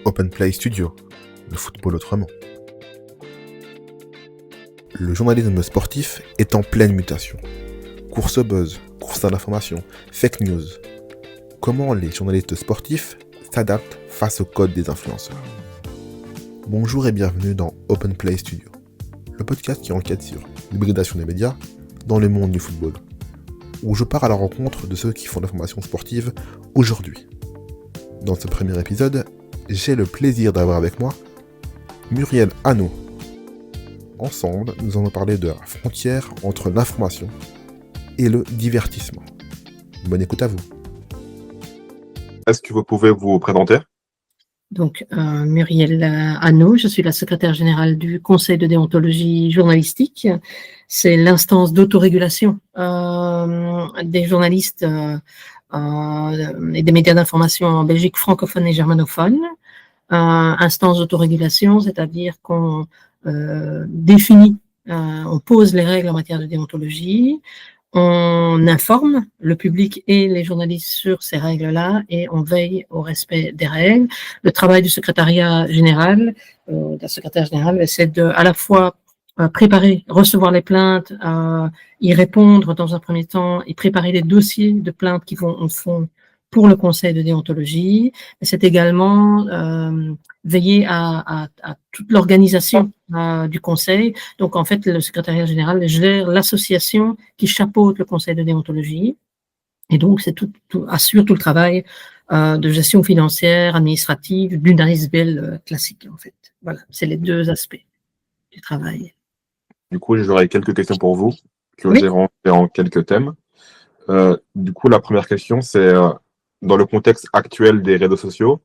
Open Play Studio, le football autrement. Le journalisme sportif est en pleine mutation. Course au buzz, course à l'information, fake news. Comment les journalistes sportifs s'adaptent face au code des influenceurs? Bonjour et bienvenue dans Open Play Studio, le podcast qui enquête sur l'hybridation des médias dans le monde du football, où je pars à la rencontre de ceux qui font l'information sportive aujourd'hui. Dans ce premier épisode, j'ai le plaisir d'avoir avec moi Muriel Hanot. Ensemble, nous allons parler de la frontière entre l'information et le divertissement. Bonne écoute à vous. Est-ce que vous pouvez vous présenter ? Donc, Muriel Hanot, je suis la secrétaire générale du Conseil de déontologie journalistique. C'est l'instance d'autorégulation des journalistes et des médias d'information en Belgique francophone et germanophone. Instance d'autorégulation, c'est-à-dire qu'on définit, on pose les règles en matière de déontologie, on informe le public et les journalistes sur ces règles-là et on veille au respect des règles. Le travail du secrétariat général, de la secrétaire générale, c'est de à la fois préparer, recevoir les plaintes, y répondre dans un premier temps et préparer les dossiers de plaintes qui vont au fond pour le conseil de déontologie. C'est également veiller à toute l'organisation du conseil. Donc, en fait, le secrétariat général gère l'association qui chapeaute le conseil de déontologie. Et donc, c'est assure tout le travail de gestion financière, administrative, d'une ASBL classique, en fait. Voilà, c'est les deux aspects du travail. Du coup, j'aurais quelques questions pour vous, que Oui. j'ai rangées en quelques thèmes. Du coup, la première question, c'est dans le contexte actuel des réseaux sociaux,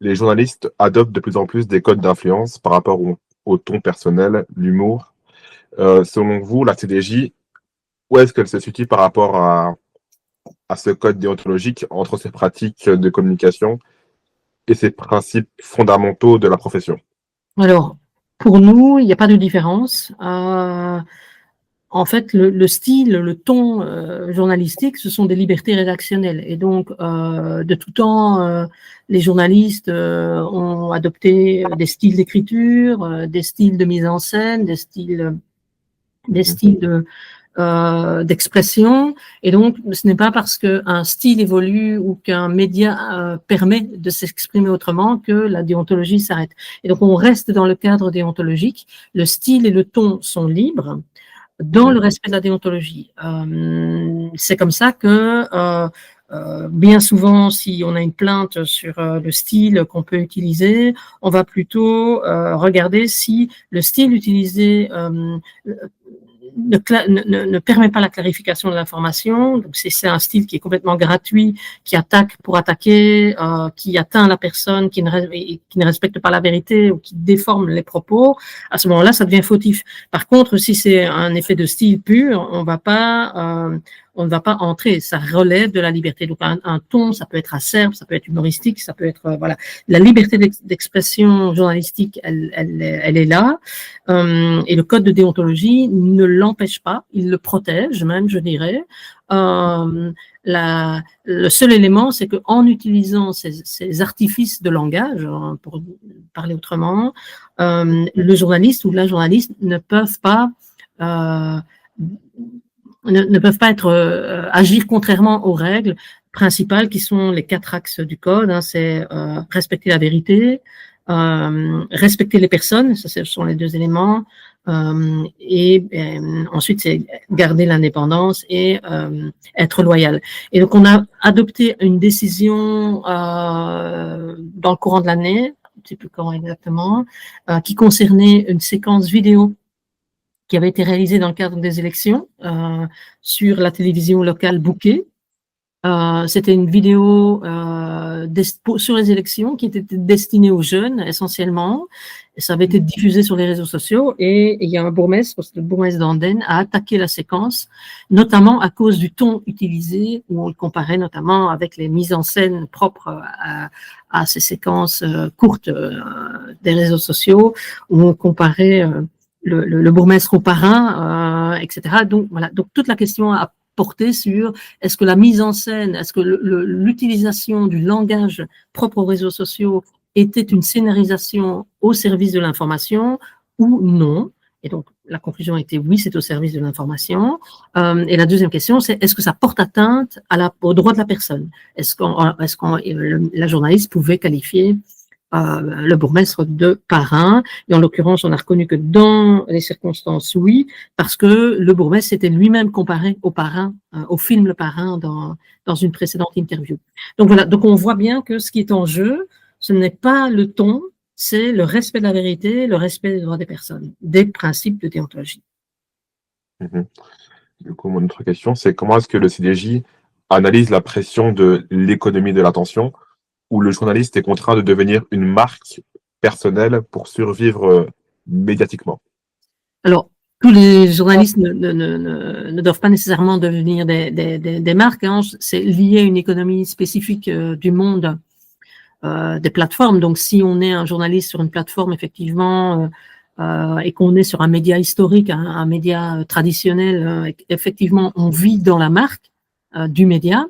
les journalistes adoptent de plus en plus des codes d'influence par rapport au ton personnel, l'humour. Selon vous, la CDJ, où est-ce qu'elle se situe par rapport à ce code déontologique entre ses pratiques de communication et ses principes fondamentaux de la profession? Alors, pour nous, il n'y a pas de différence. En fait, le style, le ton journalistique, ce sont des libertés rédactionnelles. Et donc, de tout temps, les journalistes ont adopté des styles d'écriture, des styles de mise en scène, des styles d'expression. Et donc, ce n'est pas parce qu'un style évolue ou qu'un média permet de s'exprimer autrement que la déontologie s'arrête. Et donc, on reste dans le cadre déontologique. Le style et le ton sont libres dans le respect de la déontologie. C'est comme ça que bien souvent, si on a une plainte sur le style qu'on peut utiliser, on va plutôt regarder si le style utilisé ne permet pas la clarification de l'information. Donc, c'est un style qui est complètement gratuit, qui attaque pour attaquer, qui atteint la personne, qui ne respecte pas la vérité ou qui déforme les propos. À ce moment-là, ça devient fautif. Par contre, si c'est un effet de style pur, on ne va pas entrer. Ça relève de la liberté. Donc, un ton, ça peut être acerbe, ça peut être humoristique, ça peut être, voilà. La liberté d'expression journalistique, elle est là. Et le code de déontologie ne l'empêche pas, il le protège même, je dirais. Le seul élément, c'est qu'en utilisant ces artifices de langage, pour parler autrement, le journaliste ou la journaliste ne peuvent pas agir contrairement aux règles principales qui sont les 4 axes du code. C'est respecter la vérité, respecter les personnes, ça ce sont les 2 éléments, et ensuite c'est garder l'indépendance et être loyal. Et donc on a adopté une décision dans le courant de l'année, je ne sais plus quand exactement, qui concernait une séquence vidéo qui avait été réalisée dans le cadre des élections sur la télévision locale Bouquet. C'était une vidéo sur les élections qui était destinée aux jeunes essentiellement. Et ça avait été diffusé sur les réseaux sociaux et il y a un bourgmestre, le bourgmestre d'Andenne, a attaqué la séquence, notamment à cause du ton utilisé, où on le comparait notamment avec les mises en scène propres à ces séquences courtes des réseaux sociaux, où on comparait le bourgmestre au parrain, etc. Donc voilà. Donc toute la question a porté sur est-ce que la mise en scène, est-ce que l'utilisation du langage propre aux réseaux sociaux était une scénarisation au service de l'information ou non. Et donc, la conclusion était oui, c'est au service de l'information. Et la deuxième question, c'est est-ce que ça porte atteinte aux droits de la personne? Est-ce que la journaliste pouvait qualifier le bourgmestre de parrain? Et en l'occurrence, on a reconnu que dans les circonstances, oui, parce que le bourgmestre s'était lui-même comparé au parrain, au film Le Parrain dans une précédente interview. Donc voilà, donc on voit bien que ce qui est en jeu, ce n'est pas le ton, c'est le respect de la vérité, le respect des droits des personnes, des principes de déontologie. Du coup, mon autre question, c'est comment est-ce que le CDJ analyse la pression de l'économie de l'attention, où le journaliste est contraint de devenir une marque personnelle pour survivre médiatiquement? Alors, tous les journalistes ne doivent pas nécessairement devenir des marques, hein. C'est lié à une économie spécifique du monde des plateformes. Donc, si on est un journaliste sur une plateforme, effectivement, et qu'on est sur un média historique, un média traditionnel, effectivement, on vit dans la marque du média.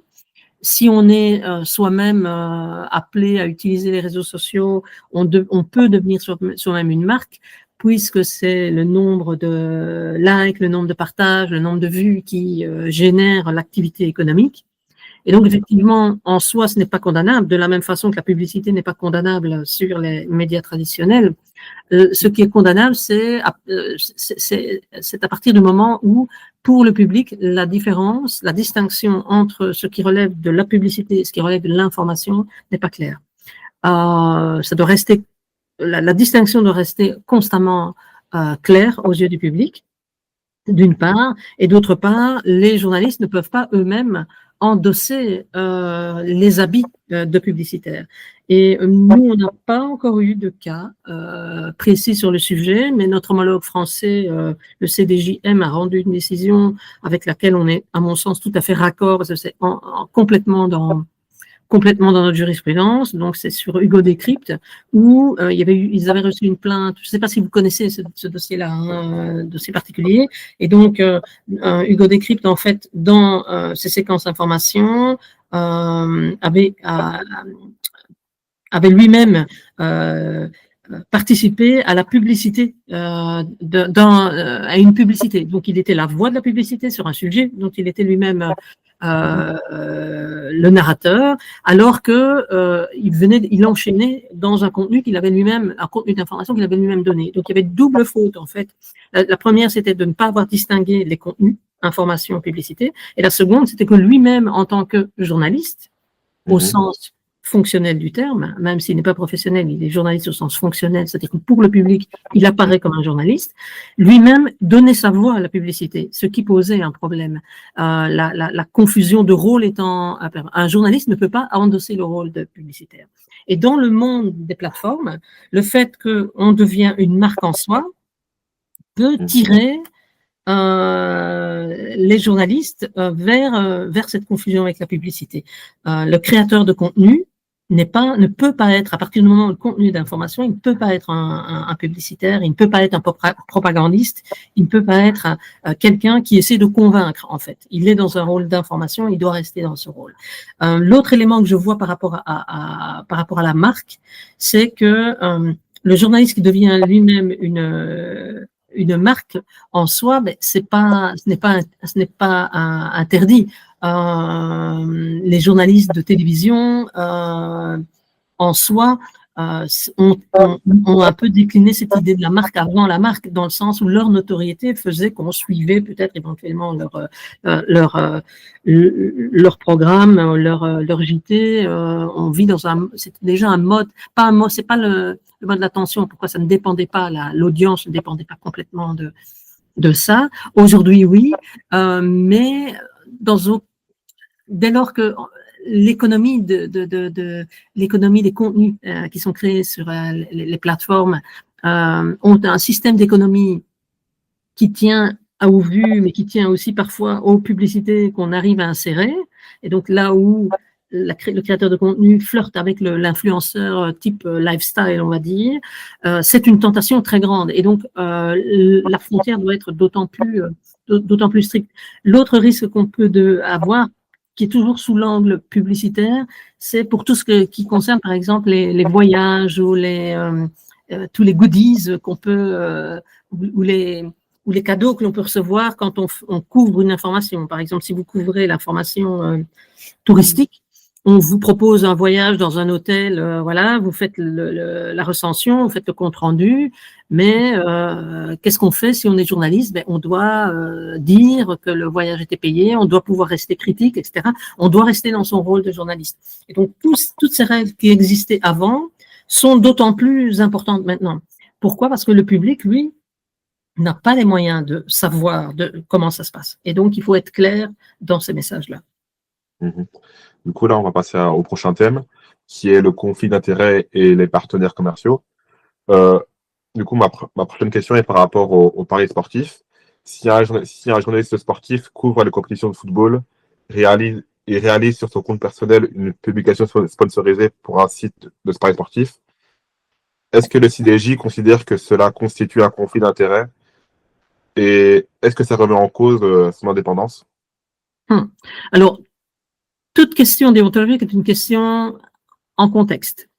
Si on est soi-même appelé à utiliser les réseaux sociaux, on peut devenir soi-même une marque, puisque c'est le nombre de likes, le nombre de partages, le nombre de vues qui génère l'activité économique. Et donc, effectivement, en soi, ce n'est pas condamnable, de la même façon que la publicité n'est pas condamnable sur les médias traditionnels. Ce qui est condamnable, c'est à partir du moment où, pour le public, la distinction entre ce qui relève de la publicité et ce qui relève de l'information n'est pas claire. Ça doit rester, la distinction doit rester constamment claire aux yeux du public, d'une part, et d'autre part, les journalistes ne peuvent pas eux-mêmes endosser les habits de publicitaires. Et nous, on n'a pas encore eu de cas précis sur le sujet, mais notre homologue français, le CDJM, a rendu une décision avec laquelle on est, à mon sens, tout à fait raccord, parce que c'est complètement dans notre jurisprudence. Donc, c'est sur Hugo Décrypte, où ils avaient reçu une plainte. Je ne sais pas si vous connaissez ce dossier-là, un dossier particulier. Et donc, Hugo Décrypte, en fait, dans ses séquences d'information, avait lui-même participé à la publicité, à une publicité. Donc, il était la voix de la publicité sur un sujet dont il était lui-même le narrateur, alors que il enchaînait dans un contenu qu'il avait lui-même, un contenu d'information qu'il avait lui-même donné. Donc, il y avait double faute, en fait. La première, c'était de ne pas avoir distingué les contenus, information, publicité. Et la seconde, c'était que lui-même, en tant que journaliste, au sens fonctionnel du terme, même s'il n'est pas professionnel, il est journaliste au sens fonctionnel, c'est-à-dire que pour le public, il apparaît comme un journaliste, lui-même donnait sa voix à la publicité, ce qui posait un problème. La confusion de rôle étant... Un journaliste ne peut pas endosser le rôle de publicitaire. Et dans le monde des plateformes, le fait qu'on devient une marque en soi peut tirer les journalistes vers cette confusion avec la publicité. Le créateur de contenu ne peut pas être, à partir du moment où le contenu d'information, il ne peut pas être un publicitaire, il ne peut pas être un propagandiste, il ne peut pas être quelqu'un qui essaie de convaincre, en fait. Il est dans un rôle d'information, il doit rester dans ce rôle. L'autre élément que je vois par rapport à la marque, c'est que le journaliste qui devient lui-même une marque en soi, mais ce n'est pas interdit. Les journalistes de télévision, en soi, ont un peu décliné cette idée de la marque avant la marque, dans le sens où leur notoriété faisait qu'on suivait peut-être éventuellement leur programme, leur JT. On vit c'était déjà un mode, c'est pas le mode de l'attention, pourquoi ça ne dépendait pas, l'audience ne dépendait pas complètement de ça. Aujourd'hui, oui, mais dès lors que l'économie l'économie des contenus qui sont créés sur les plateformes ont un système d'économie qui tient aux vues, mais qui tient aussi parfois aux publicités qu'on arrive à insérer. Et donc là où le créateur de contenu flirte avec l'influenceur type lifestyle, on va dire, c'est une tentation très grande. Et donc, la frontière doit être d'autant plus stricte. L'autre risque qu'on peut avoir, qui est toujours sous l'angle publicitaire, c'est pour tout ce qui concerne, par exemple, les voyages ou tous les goodies qu'on peut, ou les cadeaux que l'on peut recevoir quand on couvre une information. Par exemple, si vous couvrez l'information touristique, on vous propose un voyage dans un hôtel, voilà, vous faites la recension, vous faites le compte rendu, mais qu'est-ce qu'on fait si on est journaliste? Ben, on doit dire que le voyage était payé, on doit pouvoir rester critique, etc. On doit rester dans son rôle de journaliste. Et donc, toutes ces règles qui existaient avant sont d'autant plus importantes maintenant. Pourquoi? Parce que le public, lui, n'a pas les moyens de savoir comment ça se passe. Et donc, il faut être clair dans ces messages-là. Du coup, là, on va passer au prochain thème, qui est le conflit d'intérêts et les partenaires commerciaux. Du coup, ma prochaine question est par rapport au paris sportif. Si un journaliste sportif couvre les compétitions de football, réalise sur son compte personnel une publication sponsorisée pour un site de paris sportif, est-ce que le CDJ considère que cela constitue un conflit d'intérêts et est-ce que ça remet en cause son indépendance? Alors, toute question déontologique est une question en contexte.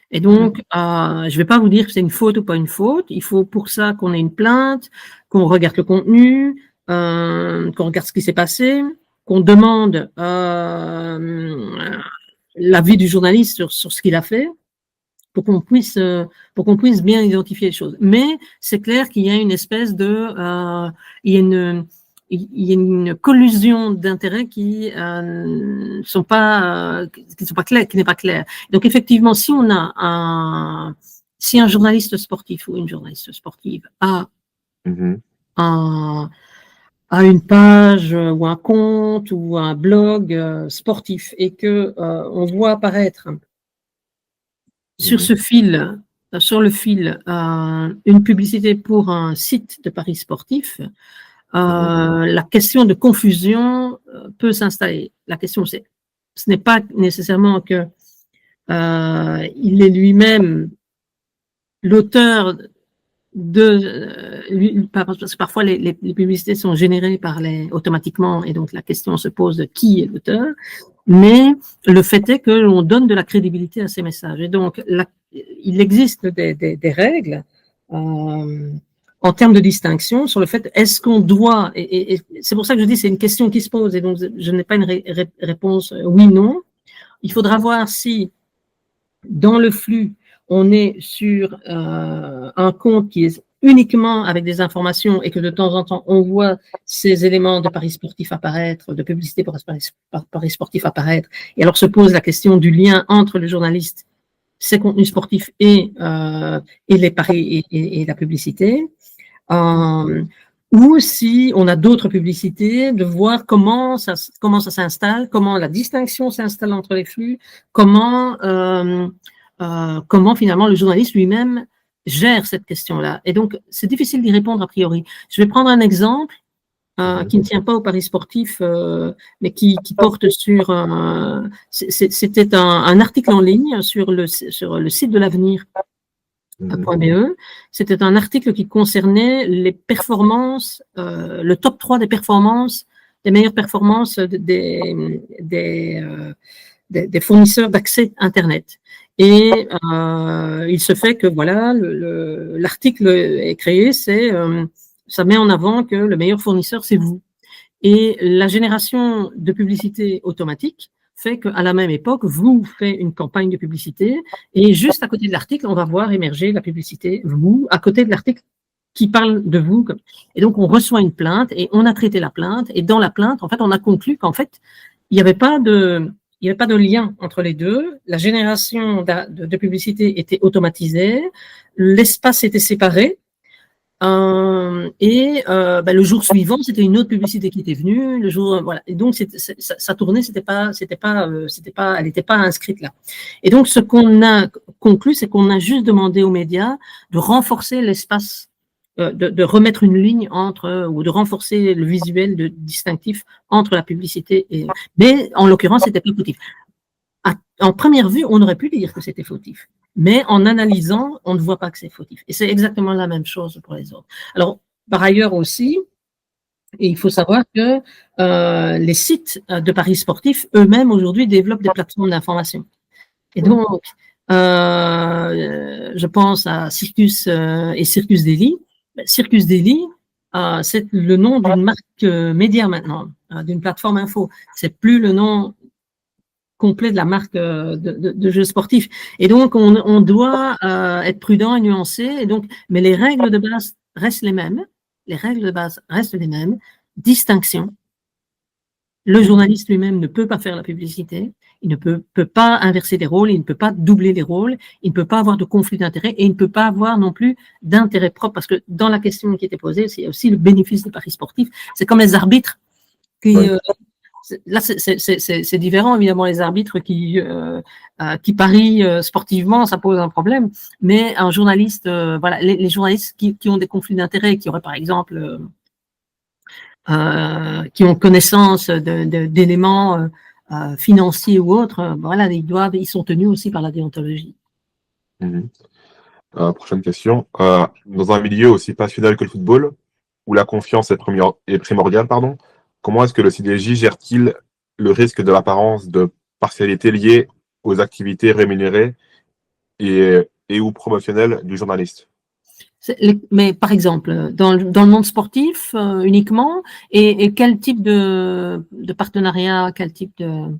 Et donc, je ne vais pas vous dire que c'est une faute ou pas une faute. Il faut pour ça qu'on ait une plainte, qu'on regarde le contenu, qu'on regarde ce qui s'est passé, qu'on demande l'avis du journaliste sur ce qu'il a fait, pour qu'on puisse bien identifier les choses. Mais c'est clair qu'il y a une espèce de, il y a une collusion d'intérêts qui n'est pas claire. Donc effectivement, si un journaliste sportif ou une journaliste sportive a une page ou un compte ou un blog sportif et que on voit apparaître sur le fil, une publicité pour un site de paris sportif, la question de confusion peut s'installer. La question, ce n'est pas nécessairement que il est lui-même l'auteur parce que parfois les publicités sont générées automatiquement et donc la question se pose de qui est l'auteur, mais le fait est que l'on donne de la crédibilité à ces messages. Et donc, il existe des règles en termes de distinction sur le fait est-ce qu'on doit, et c'est pour ça que je dis c'est une question qui se pose et donc je n'ai pas une réponse oui-non. Il faudra voir si dans le flux, on est sur un compte qui est uniquement avec des informations et que de temps en temps, on voit ces éléments de paris sportifs apparaître, de publicité pour paris sportifs apparaître. Et alors se pose la question du lien entre le journaliste, ses contenus sportifs et les paris et la publicité. Ou si on a d'autres publicités, de voir comment ça s'installe, comment la distinction s'installe entre les flux, comment finalement le journaliste lui-même gère cette question-là. Et donc, c'est difficile d'y répondre a priori. Je vais prendre un exemple qui ne tient pas au paris sportif, mais qui porte sur... C'était un article en ligne sur le site de l'avenir.be. C'était un article qui concernait les performances, le top 3 des performances, des meilleures performances des fournisseurs d'accès Internet. Et il se fait que voilà, l'article est créé, ça met en avant que le meilleur fournisseur, c'est vous. Et la génération de publicité automatique fait qu'à la même époque, vous faites une campagne de publicité et juste à côté de l'article, on va voir émerger la publicité, vous, à côté de l'article qui parle de vous. Et donc, on reçoit une plainte et on a traité la plainte. Et dans la plainte, en fait, on a conclu qu'en fait, il n'y avait pas de lien entre les deux. La génération de publicité était automatisée. L'espace était séparé. Le jour suivant, c'était une autre publicité qui était venue. Le jour, voilà. Et donc, ça tournait, elle n'était pas inscrite là. Et donc, ce qu'on a conclu, c'est qu'on a juste demandé aux médias de renforcer l'espace, de remettre une ligne ou de renforcer le visuel distinctif entre la publicité mais en l'occurrence, c'était pas fautif. En première vue, on aurait pu dire que c'était fautif. Mais en analysant, on ne voit pas que c'est fautif. Et c'est exactement la même chose pour les autres. Alors, par ailleurs aussi, Et il faut savoir que les sites de paris sportifs eux-mêmes aujourd'hui développent des plateformes d'information. Et donc, je pense à Circus et Circus Daily. Circus Daily, c'est le nom d'une marque média maintenant, d'une plateforme info. C'est plus le nom complet de la marque de jeux sportifs. Et donc, on doit être prudent et nuancé. Et donc, mais les règles de base restent les mêmes. Les règles de base restent les mêmes. Distinction. Le journaliste lui-même ne peut pas faire la publicité. Il ne peut pas inverser les rôles. Il ne peut pas doubler les rôles. Il ne peut pas avoir de conflit d'intérêt et il ne peut pas avoir non plus d'intérêt propre parce que dans la question qui était posée, il y a aussi le bénéfice des paris sportifs. C'est comme les arbitres qui, là, c'est différent, évidemment, les arbitres qui parient sportivement, ça pose un problème. Mais un journaliste, voilà, les journalistes qui ont des conflits d'intérêts, qui auraient, par exemple, qui ont connaissance d'éléments financiers ou autres, voilà, ils sont tenus aussi par la déontologie. Prochaine question. Dans un milieu aussi passionnel que le football, où la confiance est primordiale, pardon, comment est-ce que le CDJ gère-t-il le risque de l'apparence de partialité liée aux activités rémunérées et ou promotionnelles du journaliste? Mais par exemple, dans le monde sportif uniquement, et quel type de partenariat, quel type de…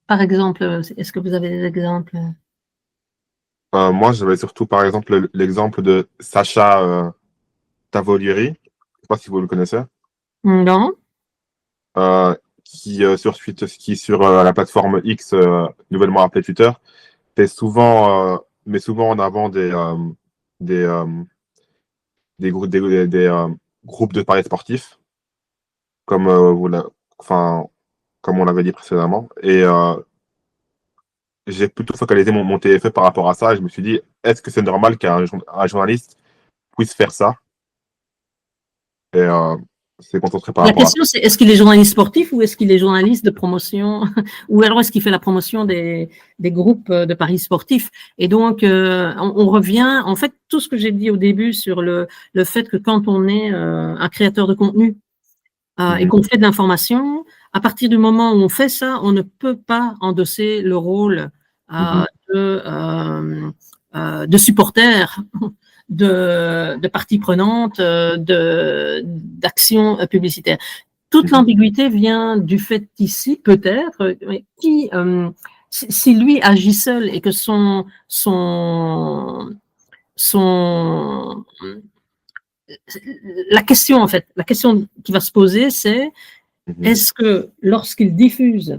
Par exemple, est-ce que vous avez des exemples? Moi, j'avais surtout, par exemple, l'exemple de Sacha Tavolieri. Je ne sais pas si vous le connaissez. Non. Qui sur la plateforme X, nouvellement appelée Twitter, met souvent en avant des groupes de paris sportifs, comme comme on l'avait dit précédemment. Et j'ai plutôt focalisé mon TFE par rapport à ça. Et je me suis dit, est-ce que c'est normal qu'un journaliste puisse faire ça? Et c'est concentré par La rapport à question, c'est est-ce qu'il est journaliste sportif ou est-ce qu'il est journaliste de promotion ou alors est-ce qu'il fait la promotion des groupes de paris sportifs? Et donc, on revient, en fait, tout ce que j'ai dit au début sur le fait que quand on est un créateur de contenu et qu'on fait de l'information, à partir du moment où on fait ça, on ne peut pas endosser le rôle de supporter de parties prenantes, d'actions publicitaires. Toute l'ambiguïté vient du fait ici, peut-être, si lui agit seul et que la question, en fait, la question qui va se poser, c'est est-ce que lorsqu'il diffuse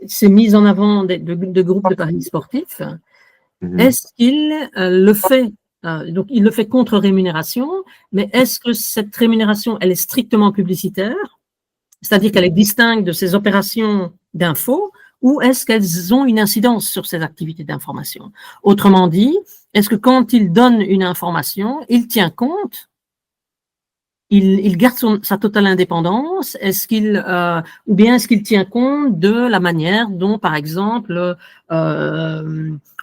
ces mises en avant de groupes de paris sportifs, est-ce qu'il le fait, donc il le fait contre rémunération, mais est-ce que cette rémunération, elle est strictement publicitaire, c'est-à-dire qu'elle est distincte de ces opérations d'info, ou est-ce qu'elles ont une incidence sur ces activités d'information? Autrement dit, est-ce que quand il donne une information, il tient compte, il garde sa totale indépendance, ou bien est-ce qu'il tient compte de la manière dont, par exemple,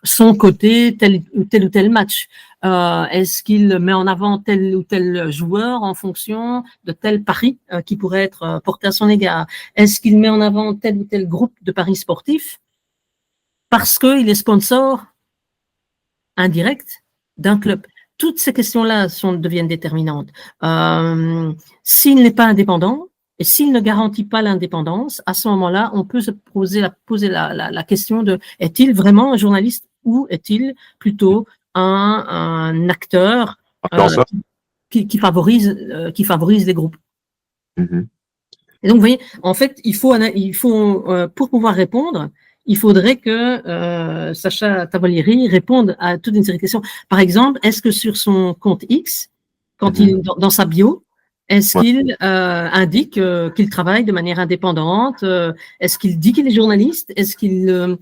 sont cotés tel ou tel match? Est-ce qu'il met en avant tel ou tel joueur en fonction de tel pari qui pourrait être porté à son égard? Est-ce qu'il met en avant tel ou tel groupe de paris sportifs parce qu'il est sponsor indirect d'un club? Toutes ces questions-là deviennent déterminantes. S'il n'est pas indépendant et s'il ne garantit pas l'indépendance, à ce moment-là, on peut se poser la question de est-il vraiment un journaliste ou est-il plutôt un acteur qui favorise les groupes. Et donc, vous voyez, en fait, il faut pour pouvoir répondre, il faudrait que Sacha Tavolieri réponde à toute une série de questions. Par exemple, est-ce que sur son compte X, quand il dans sa bio, est-ce qu'il indique qu'il travaille de manière indépendante? Est-ce qu'il dit qu'il est journaliste? Est-ce qu'il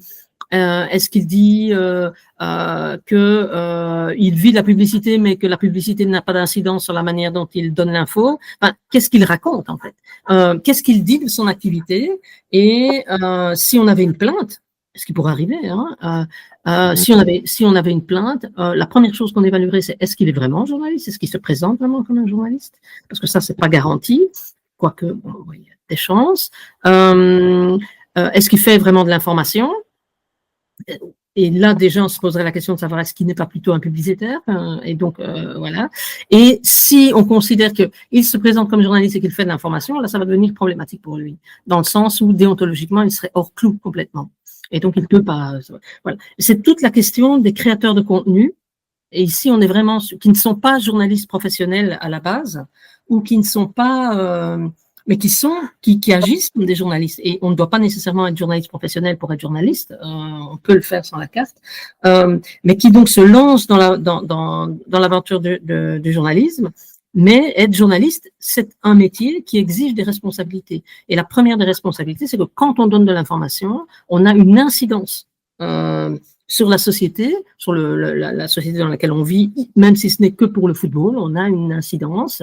dit qu'il vit de la publicité, mais que la publicité n'a pas d'incidence sur la manière dont il donne l'info? Enfin, qu'est-ce qu'il raconte en fait? Qu'est-ce qu'il dit de son activité? Et si on avait une plainte, ce qui pourrait arriver, hein, si on avait une plainte, la première chose qu'on évaluerait, c'est est-ce qu'il est vraiment journaliste, est-ce qu'il se présente vraiment comme un journaliste, parce que ça, c'est pas garanti, quoique, bon, il y a des chances. Est-ce qu'il fait vraiment de l'information? Et là, déjà, on se poserait la question de savoir est-ce qu'il n'est pas plutôt un publicitaire, et donc, voilà. Et si on considère qu'il se présente comme journaliste et qu'il fait de l'information, là, ça va devenir problématique pour lui, dans le sens où, déontologiquement, il serait hors clou complètement. Et donc, il ne peut pas. Voilà. C'est toute la question des créateurs de contenu. Et ici, on est vraiment qui ne sont pas journalistes professionnels à la base, ou qui ne sont pas, mais qui agissent comme des journalistes. Et on ne doit pas nécessairement être journaliste professionnel pour être journaliste. On peut le faire sans la carte, mais qui donc se lancent dans l'aventure du journalisme. Mais être journaliste, c'est un métier qui exige des responsabilités. Et la première des responsabilités, c'est que quand on donne de l'information, on a une incidence sur la société, sur la société dans laquelle on vit, même si ce n'est que pour le football, on a une incidence.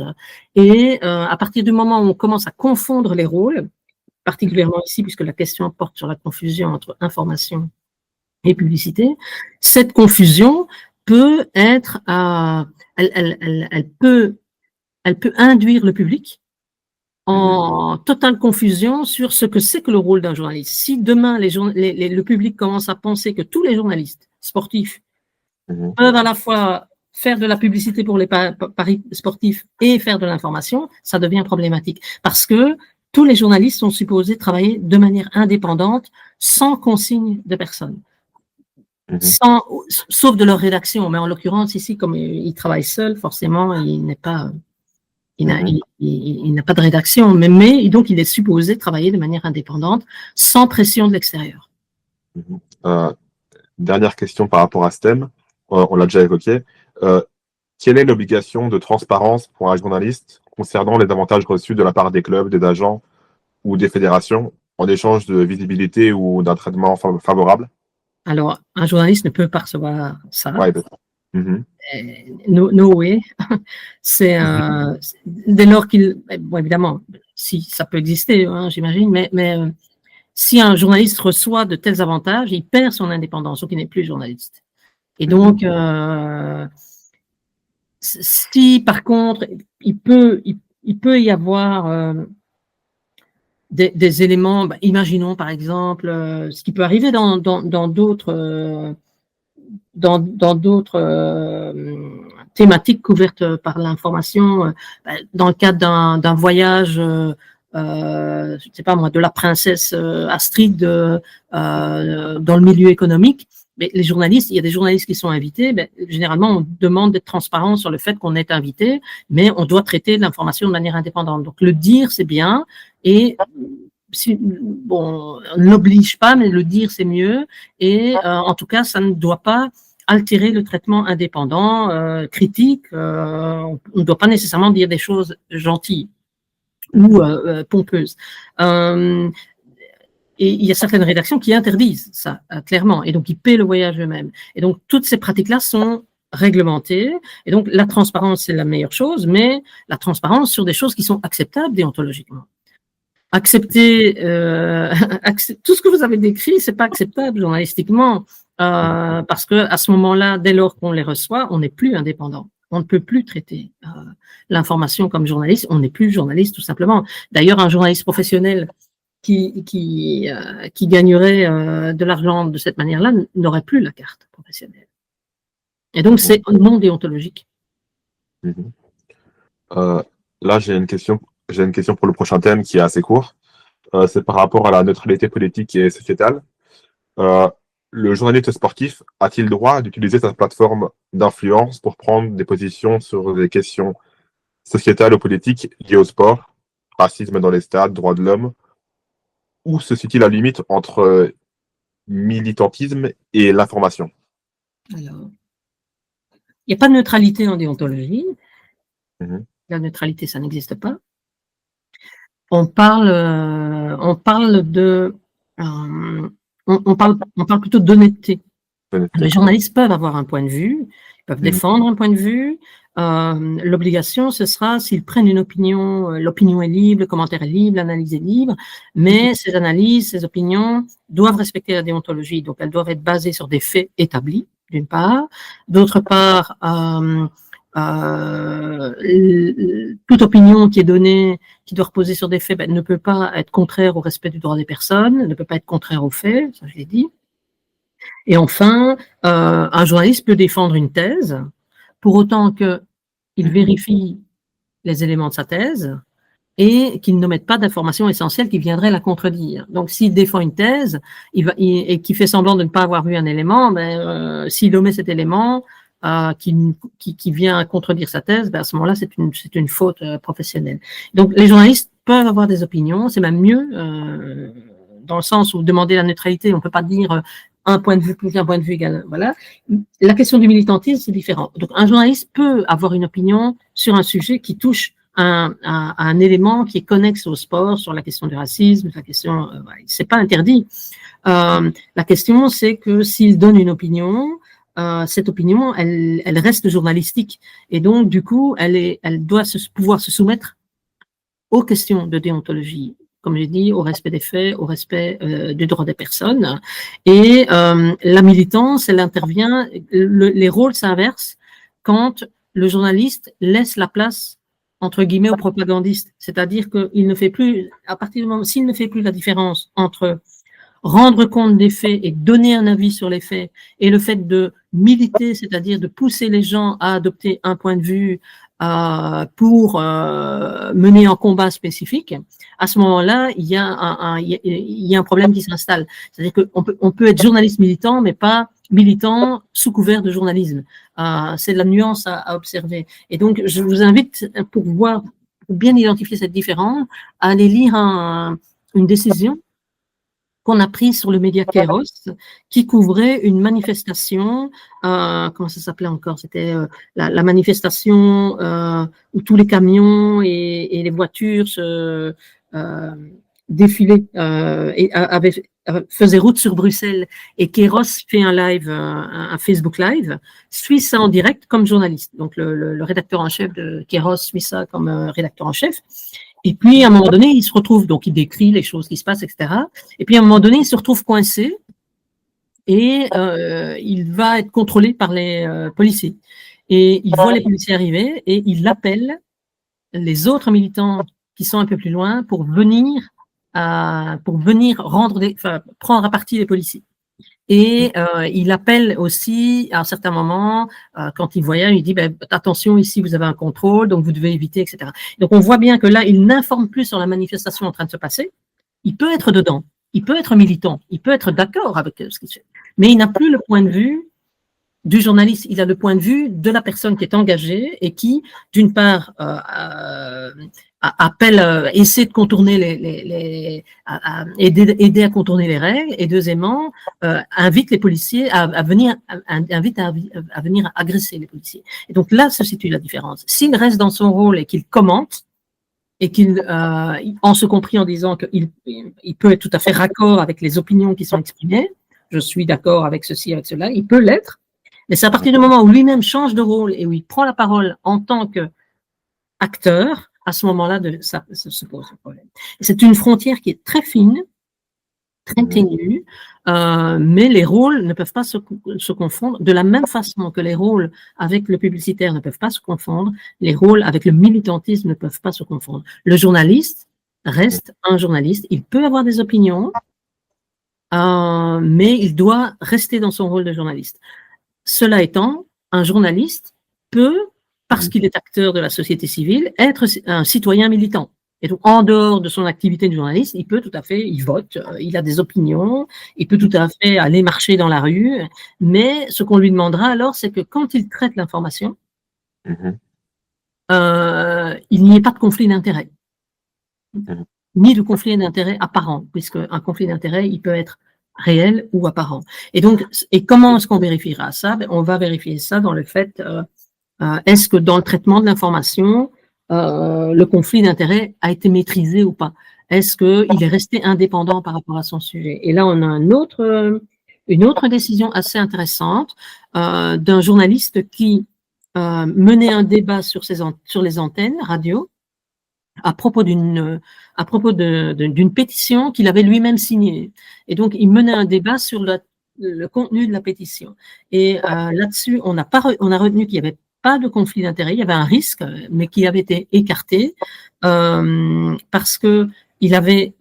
Et à partir du moment où on commence à confondre les rôles, particulièrement ici, puisque la question porte sur la confusion entre information et publicité, cette confusion peut être, elle peut induire le public en totale confusion sur ce que c'est que le rôle d'un journaliste. Si demain, le public commence à penser que tous les journalistes sportifs peuvent à la fois faire de la publicité pour les paris sportifs et faire de l'information, ça devient problématique. Parce que tous les journalistes sont supposés travailler de manière indépendante, sans consigne de personne. Sauf de leur rédaction. Mais en l'occurrence, ici, comme il travaille seul, forcément, il n'est pas... Il n'a pas de rédaction, mais donc il est supposé travailler de manière indépendante, sans pression de l'extérieur. Dernière question par rapport à ce thème, on l'a déjà évoqué. Quelle est l'obligation de transparence pour un journaliste concernant les avantages reçus de la part des clubs, des agents ou des fédérations en échange de visibilité ou d'un traitement favorable? Alors, un journaliste ne peut pas recevoir ça. Ouais, No way. C'est dès lors qu'il, bon, évidemment, si ça peut exister, hein, j'imagine, mais si un journaliste reçoit de tels avantages, il perd son indépendance, donc il n'est plus journaliste. Et donc, si par contre, il peut y avoir des éléments, imaginons par exemple, ce qui peut arriver dans d'autres thématiques couvertes par l'information, dans le cadre d'un voyage, je ne sais pas moi, de la princesse Astrid dans le milieu économique. Mais les journalistes, il y a des journalistes qui sont invités. Généralement, on demande d'être transparent sur le fait qu'on est invité, mais on doit traiter l'information de manière indépendante. Donc, le dire, c'est bien. Et bon, on n'oblige pas, mais le dire, c'est mieux. Et en tout cas, ça ne doit pas altérer le traitement indépendant, critique. On ne doit pas nécessairement dire des choses gentilles ou pompeuses. Et il y a certaines rédactions qui interdisent ça, clairement. Et donc, ils paient le voyage eux-mêmes. Et donc, toutes ces pratiques-là sont réglementées. Et donc, la transparence, c'est la meilleure chose, mais la transparence sur des choses qui sont acceptables déontologiquement. Accepter tout ce que vous avez décrit, c'est pas acceptable journalistiquement, parce que à ce moment-là, dès lors qu'on les reçoit, on n'est plus indépendant. On ne peut plus traiter l'information comme journaliste. On n'est plus journaliste tout simplement. D'ailleurs, un journaliste professionnel qui gagnerait de l'argent de cette manière-là n'aurait plus la carte professionnelle. Et donc, c'est non déontologique. Là, j'ai une question pour le prochain thème qui est assez court. C'est par rapport à la neutralité politique et sociétale. Le journaliste sportif a-t-il le droit d'utiliser sa plateforme d'influence pour prendre des positions sur des questions sociétales ou politiques liées au sport, racisme dans les stades, droits de l'homme? Où se situe la limite entre militantisme et l'information? Alors, il n'y a pas de neutralité en déontologie. La neutralité, ça n'existe pas. On parle plutôt d'honnêteté. Les journalistes peuvent avoir un point de vue, ils peuvent défendre un point de vue, l'obligation, ce sera s'ils prennent une opinion, l'opinion est libre, le commentaire est libre, l'analyse est libre, mais ces analyses, ces opinions doivent respecter la déontologie, donc elles doivent être basées sur des faits établis, d'une part. D'autre part, toute opinion qui est donnée, qui doit reposer sur des faits, ne peut pas être contraire au respect du droit des personnes, ne peut pas être contraire aux faits, ça je l'ai dit. Et enfin, un journaliste peut défendre une thèse, pour autant qu'il vérifie les éléments de sa thèse et qu'il n'omette pas d'informations essentielles qui viendraient la contredire. Donc, s'il défend une thèse et qu'il fait semblant de ne pas avoir vu un élément, s'il omet cet élément qui vient contredire sa thèse, à ce moment-là, c'est une faute professionnelle. Donc, les journalistes peuvent avoir des opinions, c'est même mieux, dans le sens où demander la neutralité, on ne peut pas dire un point de vue plus un point de vue égal. Voilà. La question du militantisme, c'est différent. Donc, un journaliste peut avoir une opinion sur un sujet qui touche un élément qui est connexe au sport, sur la question du racisme, la question, c'est pas interdit. La question, c'est que s'il donne une opinion, cette opinion, elle reste journalistique. Et donc, du coup, elle doit pouvoir se soumettre aux questions de déontologie, comme j'ai dit, au respect des faits, au respect des droits des personnes. Et la militance, elle intervient, les rôles s'inversent quand le journaliste laisse la place, entre guillemets, au propagandiste. C'est-à-dire qu'il ne fait plus, à partir du moment, s'il ne fait plus la différence entre rendre compte des faits et donner un avis sur les faits, et le fait de militer, c'est-à-dire de pousser les gens à adopter un point de vue pour mener un combat spécifique, à ce moment-là, il y a un problème qui s'installe. C'est-à-dire qu'on peut être journaliste militant, mais pas militant sous couvert de journalisme. C'est de la nuance à observer. Et donc, je vous invite, pour bien identifier cette différence, à aller lire une décision qu'on a pris sur le média Kairos, qui couvrait une manifestation, comment ça s'appelait encore? C'était la manifestation où tous les camions et les voitures défilaient et faisaient route sur Bruxelles. Et Kairos fait un live, un Facebook Live, suit ça en direct comme journaliste. Donc le rédacteur en chef de Kairos suit ça comme rédacteur en chef. Et puis, à un moment donné, il se retrouve, donc il décrit les choses qui se passent, etc. Et puis, à un moment donné, il se retrouve coincé et il va être contrôlé par les policiers. Et il voit les policiers arriver et il appelle les autres militants qui sont un peu plus loin pour venir prendre à partie les policiers. Et il appelle aussi, à un certain moment, quand il voyage, il dit attention, ici vous avez un contrôle, donc vous devez éviter, etc. Donc on voit bien que là, il n'informe plus sur la manifestation en train de se passer. Il peut être dedans, il peut être militant, il peut être d'accord avec ce qu'il fait, mais il n'a plus le point de vue du journaliste, il a le point de vue de la personne qui est engagée et qui, d'une part, essaie de contourner aider à contourner les règles, et deuxièmement, invite les policiers à venir agresser les policiers. Et donc là se situe la différence. S'il reste dans son rôle et qu'il commente, et qu'il, en se compris en disant qu'il peut être tout à fait raccord avec les opinions qui sont exprimées, je suis d'accord avec ceci, avec cela, il peut l'être. Mais c'est à partir du moment où lui-même change de rôle et où il prend la parole en tant qu'acteur, à ce moment-là, ça se pose un problème. C'est une frontière qui est très fine, très ténue, mais les rôles ne peuvent pas se confondre. De la même façon que les rôles avec le publicitaire ne peuvent pas se confondre, les rôles avec le militantisme ne peuvent pas se confondre. Le journaliste reste un journaliste. Il peut avoir des opinions, mais il doit rester dans son rôle de journaliste. Cela étant, un journaliste peut, parce qu'il est acteur de la société civile, être un citoyen militant. Et donc, en dehors de son activité de journaliste, il peut tout à fait, il vote, il a des opinions, il peut tout à fait aller marcher dans la rue, mais ce qu'on lui demandera alors, c'est que quand il traite l'information, il n'y ait pas de conflit d'intérêt, ni de conflit d'intérêt apparent, puisque un conflit d'intérêt, il peut être réel ou apparent. Et donc, comment est-ce qu'on vérifiera ça? On va vérifier ça dans le fait, est-ce que dans le traitement de l'information, le conflit d'intérêt a été maîtrisé ou pas? Est-ce qu'il est resté indépendant par rapport à son sujet? Et là, on a une autre décision assez intéressante d'un journaliste qui mener un débat sur les antennes radio à propos d'une pétition qu'il avait lui-même signée. Et donc, il menait un débat sur le contenu de la pétition. Et là-dessus, on a retenu qu'il n'y avait pas de conflit d'intérêts, il y avait un risque, mais qui avait été écarté parce que il avait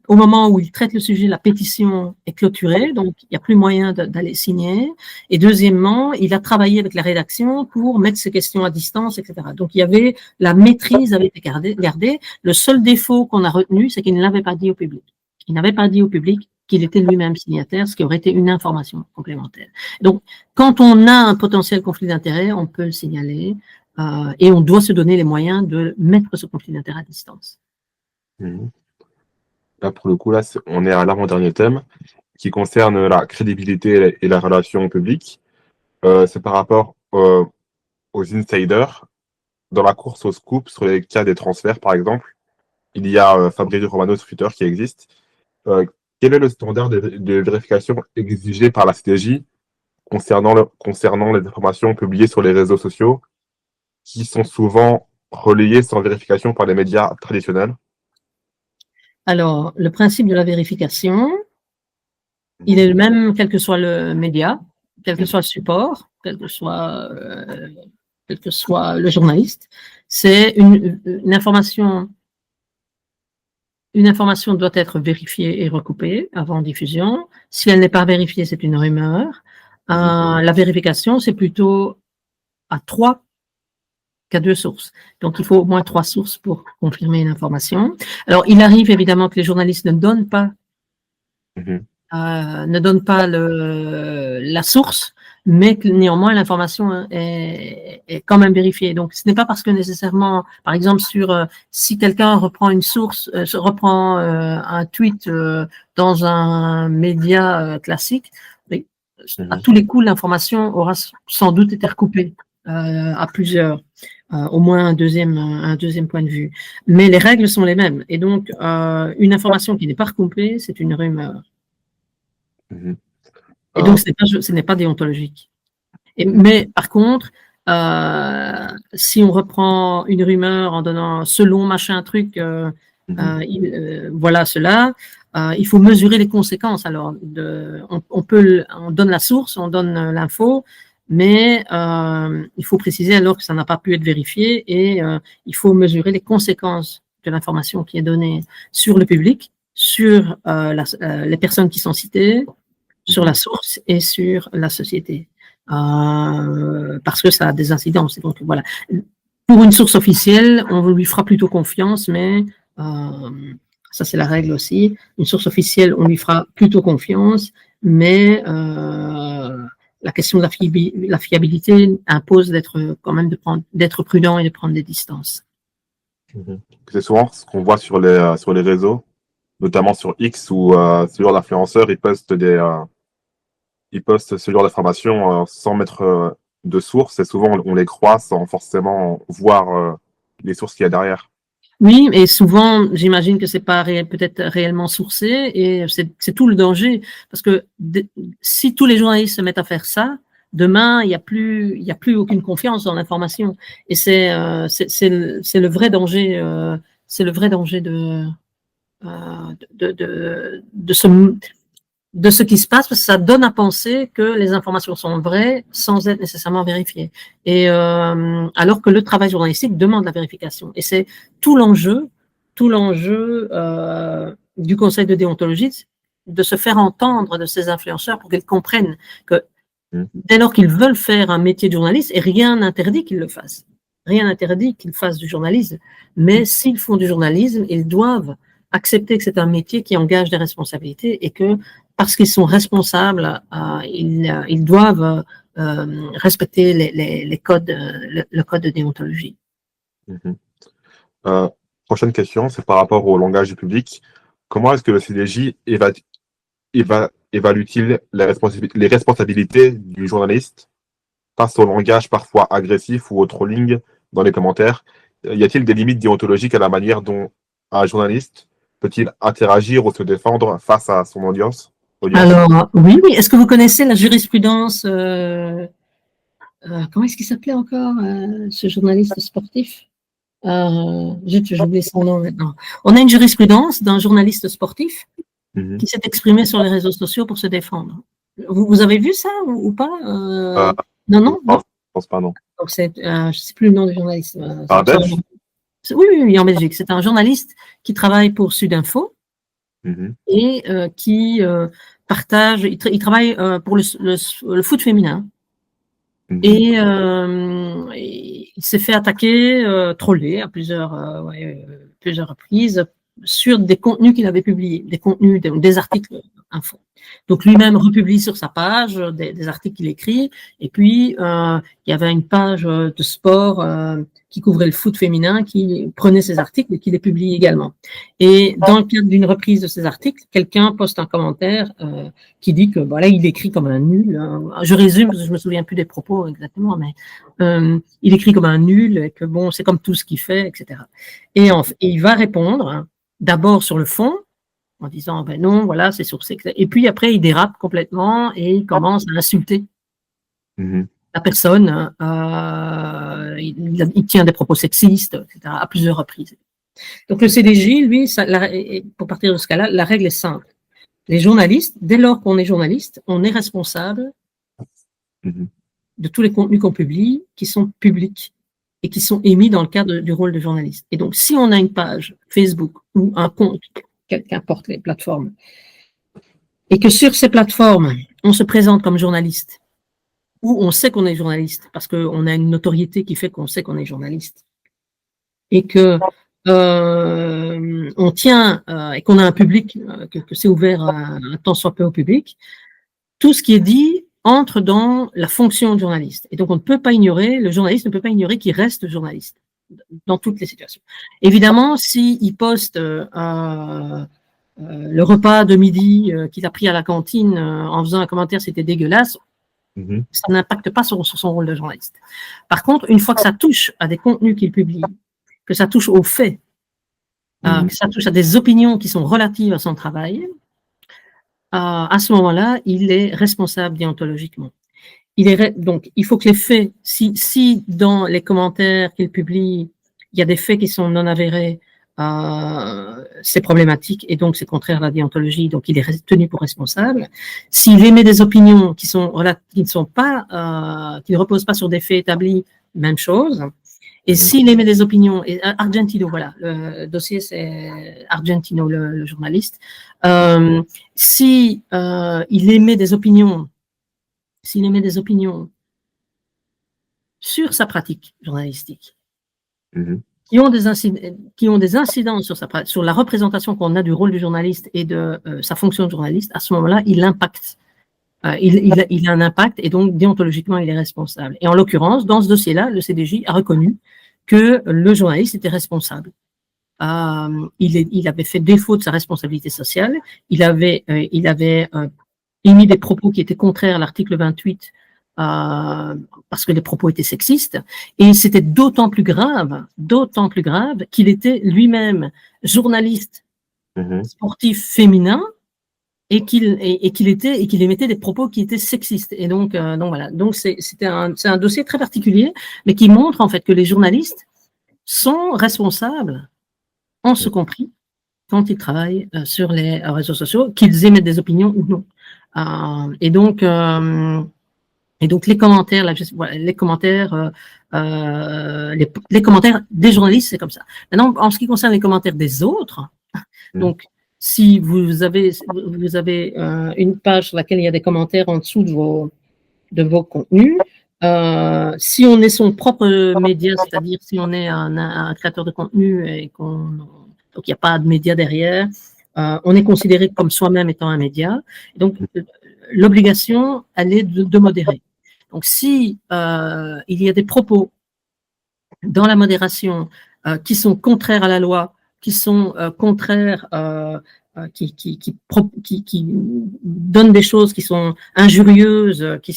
au moment où il traite le sujet, la pétition est clôturée, donc il n'y a plus moyen d'aller signer. Et deuxièmement, il a travaillé avec la rédaction pour mettre ces questions à distance, etc. Donc il y avait la maîtrise avait été gardée. Le seul défaut qu'on a retenu, c'est qu'il ne l'avait pas dit au public. Il n'avait pas dit au public qu'il était lui-même signataire, ce qui aurait été une information complémentaire. Donc, quand on a un potentiel conflit d'intérêts, on peut le signaler et on doit se donner les moyens de mettre ce conflit d'intérêts à distance. Là, pour le coup, là, on est à l'avant-dernier thème qui concerne la crédibilité et la relation publique. C'est par rapport aux insiders. Dans la course au scoop sur les cas des transferts, par exemple, il y a Fabrizio Romano sur Twitter qui existe. Quel est le standard de vérification exigé par la CDJ concernant les informations publiées sur les réseaux sociaux qui sont souvent relayées sans vérification par les médias traditionnels? Alors, le principe de la vérification, il est le même quel que soit le média, quel que soit le support, quel que soit le journaliste. C'est une information. Une information doit être vérifiée et recoupée avant diffusion. Si elle n'est pas vérifiée, c'est une rumeur. La vérification, c'est plutôt à 3 qu'à 2 sources. Donc, il faut au moins 3 sources pour confirmer une information. Alors, il arrive évidemment que les journalistes ne donnent pas la source, mais que néanmoins l'information est quand même vérifiée. Donc, ce n'est pas parce que nécessairement, par exemple, si quelqu'un reprend une source, reprend un tweet dans un média classique, mais à tous les coups, l'information aura sans doute été recoupée à plusieurs. Au moins un deuxième point de vue. Mais les règles sont les mêmes. Et donc, une information qui n'est pas recoupée, c'est une rumeur. Et donc, ce n'est pas déontologique. Mais par contre, si on reprend une rumeur en donnant selon machin truc, voilà cela, il faut mesurer les conséquences. Alors, on donne la source, on donne l'info, mais il faut préciser alors que ça n'a pas pu être vérifié et il faut mesurer les conséquences de l'information qui est donnée sur le public, sur les personnes qui sont citées, sur la source et sur la société. Parce que ça a des incidences. Donc voilà. Pour une source officielle, on lui fera plutôt confiance, mais ça c'est la règle aussi. Une source officielle, on lui fera plutôt confiance, mais la question de la fiabilité impose d'être prudent et de prendre des distances. C'est souvent ce qu'on voit sur les réseaux, notamment sur X, où ce genre d'influenceurs, ils postent ce genre d'informations sans mettre de source, et souvent on les croit sans forcément voir les sources qu'il y a derrière. Oui, et souvent, j'imagine que c'est pas peut-être réellement sourcé, et c'est tout le danger, parce que si tous les journalistes se mettent à faire ça, demain il y a plus aucune confiance dans l'information, et c'est le vrai danger, de ce qui se passe, parce que ça donne à penser que les informations sont vraies sans être nécessairement vérifiées. Et alors que le travail journalistique demande la vérification. Et c'est tout l'enjeu du Conseil de déontologie, de se faire entendre de ces influenceurs pour qu'ils comprennent que dès lors qu'ils veulent faire un métier de journaliste, et rien n'interdit qu'ils le fassent, rien n'interdit qu'ils fassent du journalisme, mais s'ils font du journalisme, ils doivent accepter que c'est un métier qui engage des responsabilités et que parce qu'ils sont responsables, ils doivent respecter le code de déontologie. Prochaine question, c'est par rapport au langage du public. Comment est-ce que le CDJ évalue-t-il les responsabilités du journaliste face au langage parfois agressif ou au trolling dans les commentaires? Y a-t-il des limites déontologiques à la manière dont un journaliste peut-il interagir ou se défendre face à son audience? Alors, oui. Est-ce que vous connaissez la jurisprudence comment est-ce qu'il s'appelait encore, ce journaliste sportif? J'ai oublié son nom maintenant. On a une jurisprudence d'un journaliste sportif qui s'est exprimé sur les réseaux sociaux pour se défendre. Vous avez vu ça ou pas? Non? Je pense pas, non. Donc je ne sais plus le nom du journaliste. Belge? Oui, en Belgique. C'est un journaliste qui travaille pour Sudinfo et qui partage, il travaille pour le foot féminin. Et il s'est fait attaquer, troller à plusieurs reprises sur des contenus qu'il avait publiés, des contenus, des articles info. Donc lui-même republie sur sa page des articles qu'il écrit. Et puis il y avait une page de sport qui couvrait le foot féminin, qui prenait ces articles et qui les publie également. Et dans le cadre d'une reprise de ces articles, quelqu'un poste un commentaire qui dit que voilà, il écrit comme un nul. Je résume parce que je me souviens plus des propos exactement, mais il écrit comme un nul et que bon, c'est comme tout ce qu'il fait, etc. Et il va répondre d'abord sur le fond en disant ben non, voilà, c'est sourcé. Et puis après, il dérape complètement et il commence à insulter la personne. Il tient des propos sexistes, etc. à plusieurs reprises. Donc le CDJ, lui, pour partir de ce cas-là, la règle est simple. Les journalistes, dès lors qu'on est journaliste, on est responsable de tous les contenus qu'on publie, qui sont publics et qui sont émis dans le cadre du rôle de journaliste. Et donc, si on a une page Facebook ou un compte, qu'importe les plateformes, et que sur ces plateformes, on se présente comme journaliste, ou on sait qu'on est journaliste, parce qu'on a une notoriété qui fait qu'on sait qu'on est journaliste, et que on tient et qu'on a un public, que c'est ouvert un tant soit peu au public, tout ce qui est dit entre dans la fonction de journaliste. Et donc, on ne peut pas ignorer, le journaliste ne peut pas ignorer qu'il reste journaliste dans toutes les situations. Évidemment, s'il poste le repas de midi qu'il a pris à la cantine en faisant un commentaire, c'était dégueulasse, ça n'impacte pas sur son rôle de journaliste. Par contre, une fois que ça touche à des contenus qu'il publie, que ça touche aux faits, que ça touche à des opinions qui sont relatives à son travail, à ce moment-là, il est responsable déontologiquement. Donc, il faut que les faits, si dans les commentaires qu'il publie, il y a des faits qui sont non avérés, c'est problématique et donc c'est contraire à la déontologie, donc il est tenu pour responsable. S'il émet des opinions qui ne reposent pas sur des faits établis, même chose. Et s'il émet des opinions, et Argentino, voilà, le dossier c'est Argentino, le journaliste, il émet des opinions, sur sa pratique journalistique, qui ont des incidences sur la représentation qu'on a du rôle du journaliste et de sa fonction de journaliste, à ce moment-là, il impacte. Il a un impact et donc déontologiquement, il est responsable. Et en l'occurrence, dans ce dossier-là, le CDJ a reconnu que le journaliste était responsable. Il avait fait défaut de sa responsabilité sociale. Il avait émis des propos qui étaient contraires à l'article 28 parce que les propos étaient sexistes. Et c'était d'autant plus grave qu'il était lui-même journaliste sportif féminin et qu'il émettait des propos qui étaient sexistes. Et donc voilà. Donc c'est un dossier très particulier, mais qui montre en fait que les journalistes sont responsables, en ce compris, quand ils travaillent sur les réseaux sociaux, qu'ils émettent des opinions ou non. Et donc les commentaires, les commentaires des journalistes, c'est comme ça. Maintenant, en ce qui concerne les commentaires des autres, donc si vous avez une page sur laquelle il y a des commentaires en dessous de vos contenus, si on est son propre média, c'est-à-dire si on est un créateur de contenu et donc il n'y a pas de média derrière, on est considéré comme soi-même étant un média. Et donc l'obligation, elle est de modérer. Donc si il y a des propos dans la modération qui sont contraires à la loi, qui sont contraires, qui donnent des choses qui sont injurieuses, qui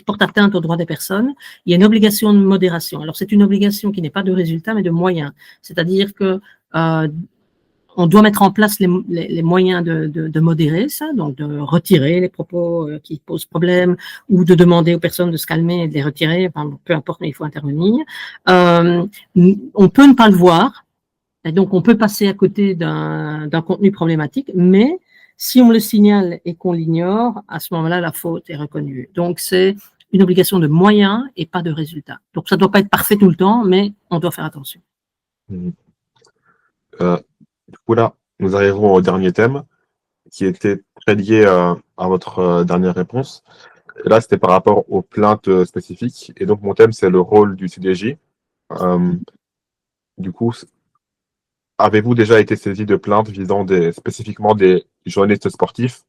portent atteinte aux droits des personnes, il y a une obligation de modération. Alors c'est une obligation qui n'est pas de résultat, mais de moyens. C'est-à-dire que on doit mettre en place les moyens de modérer ça, donc de retirer les propos qui posent problème ou de demander aux personnes de se calmer et de les retirer, enfin, peu importe, mais il faut intervenir. On peut ne pas le voir, et donc on peut passer à côté d'un contenu problématique, mais si on le signale et qu'on l'ignore, à ce moment-là, la faute est reconnue. Donc c'est une obligation de moyens et pas de résultats. Donc ça ne doit pas être parfait tout le temps, mais on doit faire attention. Du coup, là, nous arrivons au dernier thème qui était très lié à votre dernière réponse. Et là, c'était par rapport aux plaintes spécifiques. Et donc, mon thème, c'est le rôle du CDJ. Du coup, avez-vous déjà été saisi de plaintes visant spécifiquement des journalistes sportifs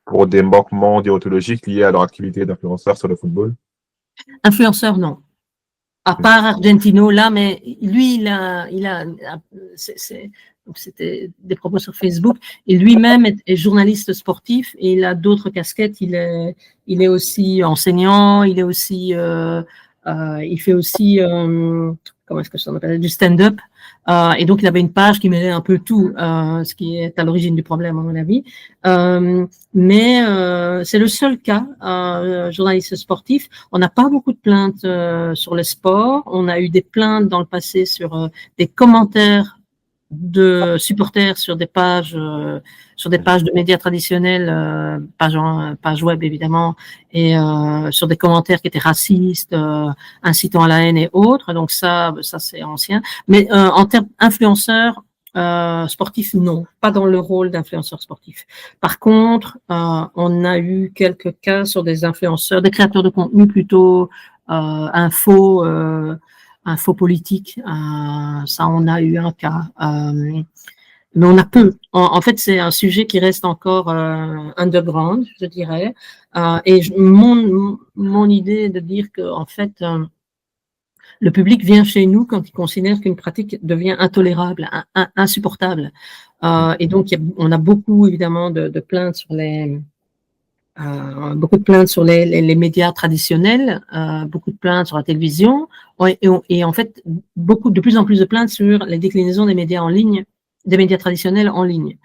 pour des manquements déontologiques liés à leur activité d'influenceur sur le football? Influenceur, non. À part Argentino, là, mais lui, c'était des propos sur Facebook, et lui-même est journaliste sportif, et il a d'autres casquettes. Il est aussi enseignant, il fait aussi, comment est-ce que ça s'appelle, du stand-up. Et donc, il avait une page qui mêlait un peu tout, ce qui est à l'origine du problème, à mon avis. Mais c'est le seul cas, journaliste sportif. On n'a pas beaucoup de plaintes sur le sport. On a eu des plaintes dans le passé sur des commentaires de supporters sur des pages de médias traditionnels, pages web évidemment, et sur des commentaires qui étaient racistes, incitant à la haine et autres. Donc ça c'est ancien. Mais en termes influenceurs sportifs, non, pas dans le rôle d'influenceur sportif. Par contre, on a eu quelques cas sur des influenceurs, des créateurs de contenu plutôt info politique. Ça, on a eu un cas. Mais on a peu. En fait, c'est un sujet qui reste encore underground, je dirais. Et mon idée est de dire que, en fait, le public vient chez nous quand il considère qu'une pratique devient intolérable, insupportable. Et donc, on a beaucoup, évidemment, de plaintes sur beaucoup de plaintes sur les médias traditionnels, beaucoup de plaintes sur la télévision, et en fait, de plus en plus de plaintes sur les déclinaisons des médias en ligne, des médias traditionnels en ligne.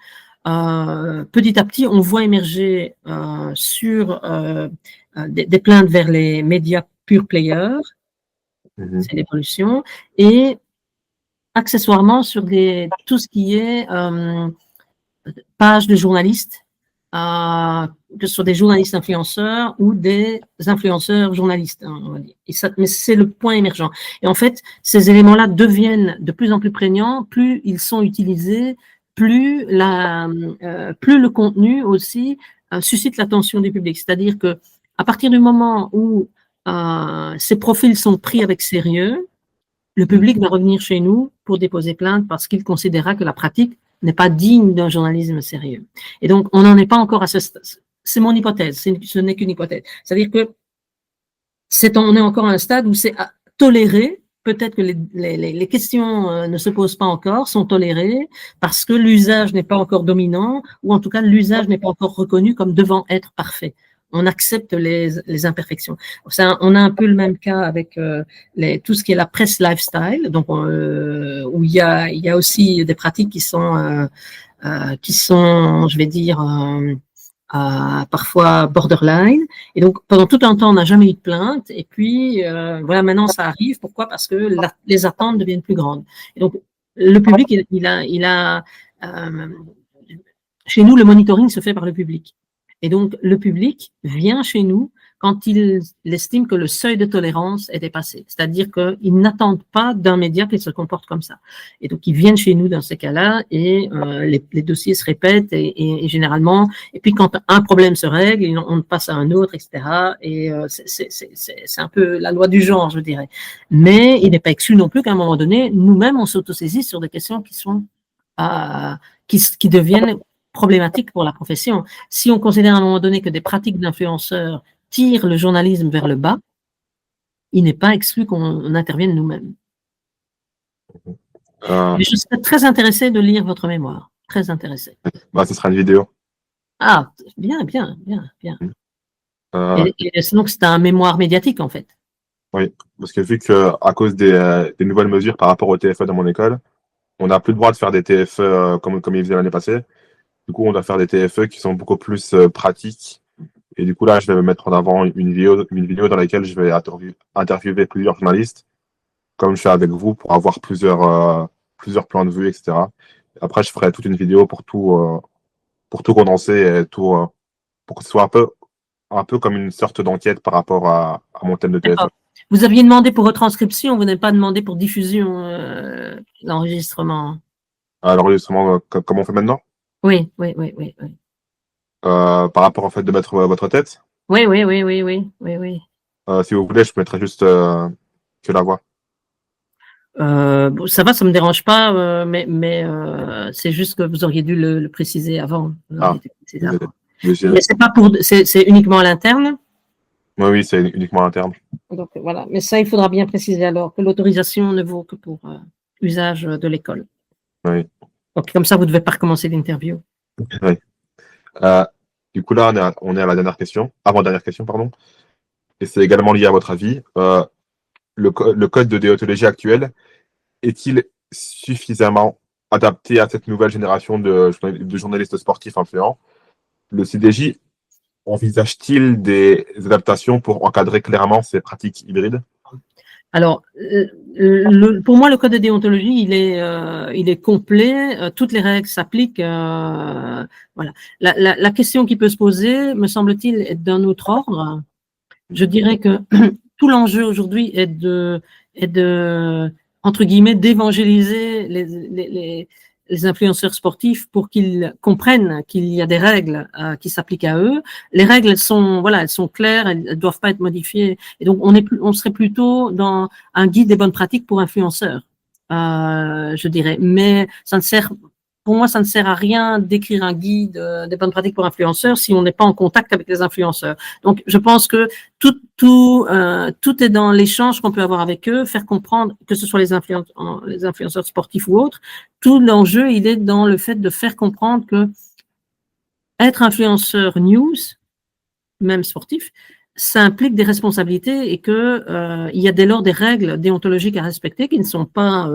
Petit à petit, on voit émerger des plaintes vers les médias pure players, c'est l'évolution, et accessoirement sur tout ce qui est pages de journalistes, que ce soit des journalistes influenceurs ou des influenceurs journalistes, hein, on va dire. Mais c'est le point émergent. Et en fait, ces éléments-là deviennent de plus en plus prégnants, plus ils sont utilisés, plus le contenu aussi suscite l'attention du public. C'est-à-dire que à partir du moment où ces profils sont pris avec sérieux, le public va revenir chez nous pour déposer plainte parce qu'il considérera que la pratique n'est pas digne d'un journalisme sérieux. Et donc, on n'en est pas encore à ce stade. C'est mon hypothèse, ce n'est qu'une hypothèse. C'est-à-dire que on est encore à un stade où c'est toléré, peut-être que les questions ne se posent pas encore, sont tolérées parce que l'usage n'est pas encore dominant, ou en tout cas l'usage n'est pas encore reconnu comme devant être parfait. On accepte les imperfections. On a un peu le même cas avec tout ce qui est la presse lifestyle, donc où il y a aussi des pratiques qui sont, je vais dire, parfois borderline. Et donc pendant tout un temps, on n'a jamais eu de plainte. Et puis voilà, maintenant ça arrive. Pourquoi? Parce que les attentes deviennent plus grandes. Et donc le public, chez nous, le monitoring se fait par le public. Et donc, le public vient chez nous quand il estime que le seuil de tolérance est dépassé. C'est-à-dire qu'ils n'attendent pas d'un média qu'il se comporte comme ça. Et donc, ils viennent chez nous dans ces cas-là et les dossiers se répètent et généralement, et puis quand un problème se règle, on passe à un autre, etc. Et c'est un peu la loi du genre, je dirais. Mais il n'est pas exclu non plus qu'à un moment donné, nous-mêmes, on s'autosaisit sur des questions qui deviennent problématique pour la profession. Si on considère à un moment donné que des pratiques d'influenceurs tirent le journalisme vers le bas, il n'est pas exclu qu'on intervienne nous-mêmes. Mais je serais très intéressée de lire votre mémoire. Très intéressée. Ce sera une vidéo. Ah, bien. Et sinon, c'est un mémoire médiatique, en fait. Oui, parce que vu qu'à cause des nouvelles mesures par rapport au téléphone dans mon école, on n'a plus le droit de faire des TFE comme ils faisaient l'année passée. Du coup, on doit faire des TFE qui sont beaucoup plus pratiques. Et du coup, là, je vais me mettre en avant une vidéo dans laquelle je vais interviewer plusieurs journalistes, comme je fais avec vous, pour avoir plusieurs plans de vue, etc. Après, je ferai toute une vidéo pour tout condenser et pour que ce soit un peu comme une sorte d'enquête par rapport à mon thème de TFE. Vous aviez demandé pour retranscription, vous n'avez pas demandé pour diffusion, l'enregistrement. L'enregistrement, comme on fait maintenant? Oui. Par rapport au fait de mettre votre tête? Oui. Si vous voulez, je mettrai juste que la voix. Bon, ça va, ça me dérange pas, mais c'est juste que vous auriez dû le préciser avant. Mais c'est pas c'est uniquement à l'interne. Oui, c'est uniquement interne. Donc voilà, mais ça, il faudra bien préciser alors que l'autorisation ne vaut que pour usage de l'école. Oui. Donc comme ça, vous ne devez pas recommencer l'interview. Oui. Du coup, là, on est à la dernière question, avant-dernière question, pardon. Et c'est également lié à votre avis. Le code de déontologie actuel est-il suffisamment adapté à cette nouvelle génération de journalistes sportifs influents? Le CDJ envisage-t-il des adaptations pour encadrer clairement ces pratiques hybrides? Alors, pour moi, le code de déontologie, il est complet. Toutes les règles s'appliquent. Voilà. La question qui peut se poser, me semble-t-il, est d'un autre ordre. Je dirais que tout l'enjeu aujourd'hui est de entre guillemets, d'évangéliser les influenceurs sportifs pour qu'ils comprennent qu'il y a des règles qui s'appliquent à eux. Les règles, elles sont claires, elles doivent pas être modifiées. Et donc, on serait plutôt dans un guide des bonnes pratiques pour influenceurs, je dirais. Mais pour moi, ça ne sert à rien d'écrire un guide des bonnes pratiques pour influenceurs si on n'est pas en contact avec les influenceurs. Donc, je pense que tout est dans l'échange qu'on peut avoir avec eux, faire comprendre, que ce soit les influenceurs sportifs ou autres, tout l'enjeu, il est dans le fait de faire comprendre que être influenceur news, même sportif, ça implique des responsabilités et que il y a dès lors des règles déontologiques à respecter qui ne sont pas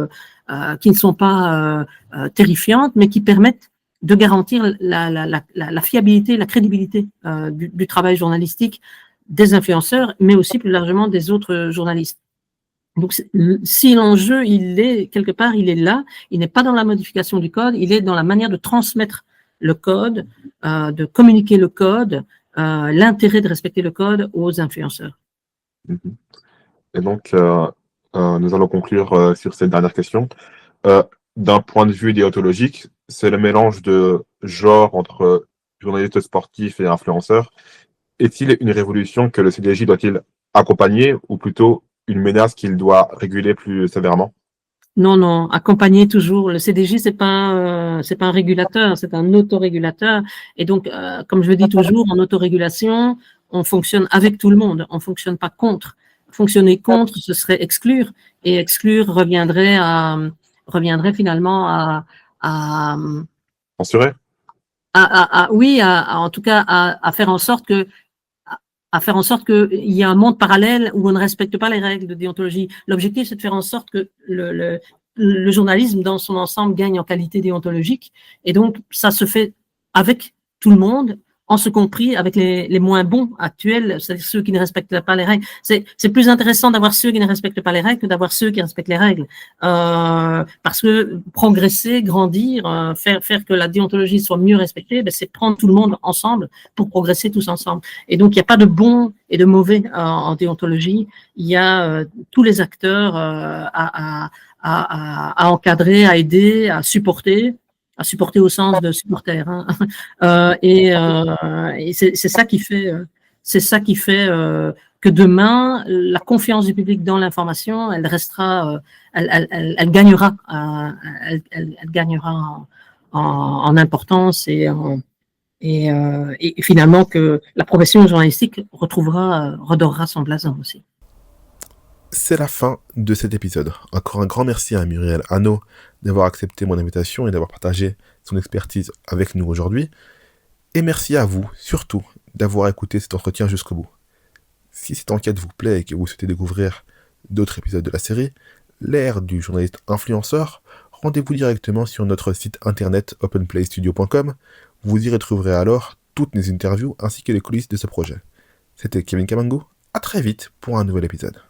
terrifiantes, mais qui permettent de garantir la fiabilité, la crédibilité du travail journalistique des influenceurs, mais aussi plus largement des autres journalistes. Donc, si l'enjeu, il est quelque part, il est là, il n'est pas dans la modification du code, il est dans la manière de transmettre le code, de communiquer le code, l'intérêt de respecter le code aux influenceurs. Et donc, nous allons conclure sur cette dernière question. D'un point de vue déontologique, c'est le mélange de genre entre journalistes sportifs et influenceurs. Est-il une révolution que le CDJ doit-il accompagner ou plutôt une menace qu'il doit réguler plus sévèrement? Non, accompagner toujours. Le CDJ, c'est pas un régulateur, c'est un autorégulateur. Et donc, comme je le dis toujours, en autorégulation, on fonctionne avec tout le monde, on fonctionne pas contre. Fonctionner contre, ce serait exclure, et exclure reviendrait finalement à Censurer? Oui, en tout cas, à faire en sorte qu'il y ait un monde parallèle où on ne respecte pas les règles de déontologie. L'objectif, c'est de faire en sorte que le journalisme dans son ensemble gagne en qualité déontologique. Et donc, ça se fait avec tout le monde, en ce compris avec les moins bons actuels, c'est-à-dire ceux qui ne respectent pas les règles. C'est plus intéressant d'avoir ceux qui ne respectent pas les règles que d'avoir ceux qui respectent les règles. Parce que progresser, grandir, faire que la déontologie soit mieux respectée, c'est prendre tout le monde ensemble pour progresser tous ensemble. Et donc, il n'y a pas de bons et de mauvais en déontologie. Il y a tous les acteurs à encadrer, à aider, à supporter au sens de supporter, hein. Et c'est ça qui fait que demain la confiance du public dans l'information, elle restera, elle gagnera en importance et finalement que la profession journalistique redorera son blason aussi. C'est la fin de cet épisode. Encore un grand merci à Muriel Hanot d'avoir accepté mon invitation et d'avoir partagé son expertise avec nous aujourd'hui. Et merci à vous, surtout, d'avoir écouté cet entretien jusqu'au bout. Si cette enquête vous plaît et que vous souhaitez découvrir d'autres épisodes de la série, l'ère du journaliste influenceur, rendez-vous directement sur notre site internet openplaystudio.com. Vous y retrouverez alors toutes les interviews ainsi que les coulisses de ce projet. C'était Kevin Kamango, à très vite pour un nouvel épisode.